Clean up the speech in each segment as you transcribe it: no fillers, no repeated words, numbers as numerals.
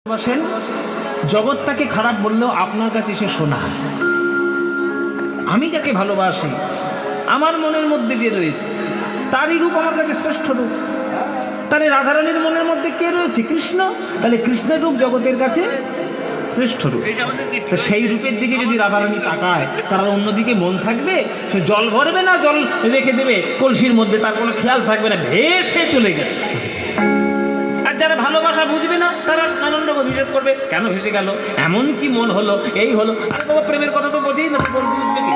বসেন, জগৎ তাকে খারাপ বললেও আপনার কাছে সে শোনা। আমি যাকে ভালোবাসি, আমার মনের মধ্যে যে রয়েছে তারই রূপ আমার কাছে শ্রেষ্ঠ রূপ। তাহলে রাধারানীর মনের মধ্যে কে রয়েছে? কৃষ্ণ। তাহলে কৃষ্ণের রূপ জগতের কাছে শ্রেষ্ঠ রূপ। তো সেই রূপের দিকে যদি রাধারানী তাকায়, তার অন্যদিকে মন থাকবে? সে জল ভরবে না জল রেখে দেবে কলসির মধ্যে, তার কোনো খেয়াল থাকবে না, ভেসে চলে গেছে। আর যারা ভালোবাসা বুঝবে না তারা নানান রকম হিসেব করবে, কেন ভেসে গেল, এমন কি মন হলো, এই হলো। আর বাবা, প্রেমের কথা তো বোঝেই না, বুঝবে কি?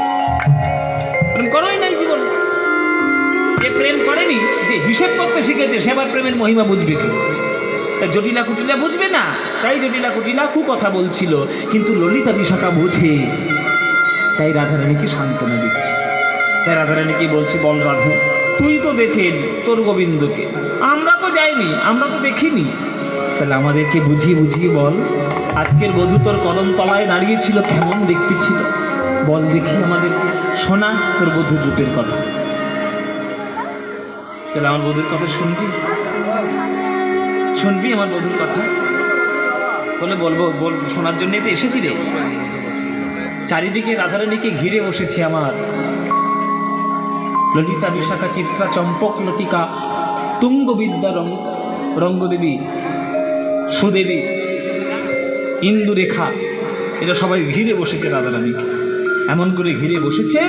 প্রেম করেই নাই জীবন। যে প্রেম করেনি, যে হিসেব করতে শিখেছে, সে আবার প্রেমের মহিমা বুঝবে কি? জটিলা কুটিলা বুঝবে না। তাই জটিলা কুটিলা কথা বলছিল, কিন্তু ললিতা বিশাখা বোঝে। তাই রাধারানীকে সান্ত্বনা দিচ্ছে। তাই রাধারানীকে বলছে, বল রাধু, তুই তো দেখে এলি তোর গোবিন্দকে, আমরা তো যাইনি, আমরা তো দেখিনি। তাহলে আমাদেরকে বুঝিয়ে বুঝিয়ে বল, আজকের বধূ তোর কদম তলায় দাঁড়িয়েছিল, কেমন দেখতে ছিল, বল দেখি আমাদেরকে, শোনা তোর বধূর রূপের কথা। তাহলে আমার বধূর কথা শুনবি? শুনবি আমার বধূর কথা? বলে বলবো, শোনার জন্যই তো এসেছি রে। চারিদিকে রাধারানীকে ঘিরে বসেছে আমার ললিতা বিশাখা চিত্রা চম্পক লতিকা তুঙ্গবিদ্যা রঙ্গদেবী সুদেবী ইন্দুরেখা, এরা সবাই ঘিরে বসেছে রাধারানীকে। এমন করে ঘিরে বসেছে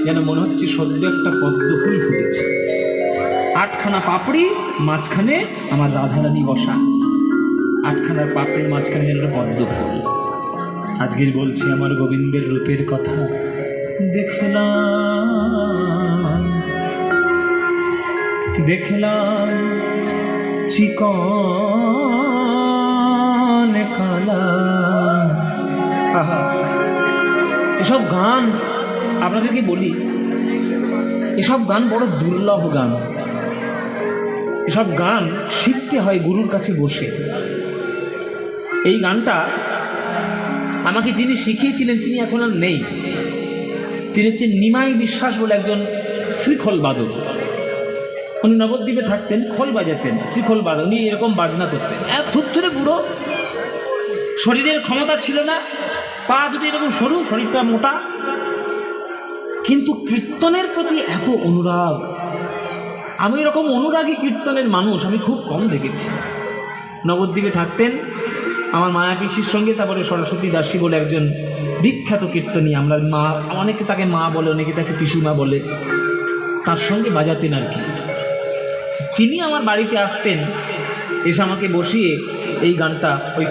যেন মনে হচ্ছে সদ্য একটা পদ্মফুল ফুটেছে। 8খানা পাপড়ি, মাঝখানে আমার রাধারানী বসা। 8খানার পাপড়ির মাঝখানে যেন পদ্মফুল। আজকের বলছি আমার গোবিন্দের রূপের কথা। দেখলাম চিকন কালা। এসব গান আপনাদেরকে বলি, এসব গান বড় দুর্লভ গান। এসব গান শিখতে হয় গুরুর কাছে বসে। এই গানটা আমাকে যিনি শিখিয়েছিলেন তিনি এখন আর নেই। তিনি হচ্ছেন নিমাই বিশ্বাস বলে একজন শ্রীখোল বাদক। উনি নবদ্বীপে থাকতেন, খোল বাজাতেন, শ্রীখোল বাদক। উনি এরকম বাজনা করতেন, এক থুপথুরে বুড়ো, শরীরের ক্ষমতা ছিল না, পা দুটি এরকম সরু, শরীরটা মোটা, কিন্তু কীর্তনের প্রতি এত অনুরাগ। আমি এরকম অনুরাগী কীর্তনের মানুষ আমি খুব কম দেখেছি। নবদ্বীপে থাকতেন আমার মায়া পিসির সঙ্গে। তারপরে সরস্বতী দাসী বলে একজন বিখ্যাত কীর্তনী, আমরা মা, অনেকে তাকে মা বলে, অনেকে তাকে পিসিমা বলে, তার সঙ্গে বাজাতেন আর কি। তিনি আমার বাড়িতে আসতেন, এসে আমাকে বসিয়ে এই গানটা ওই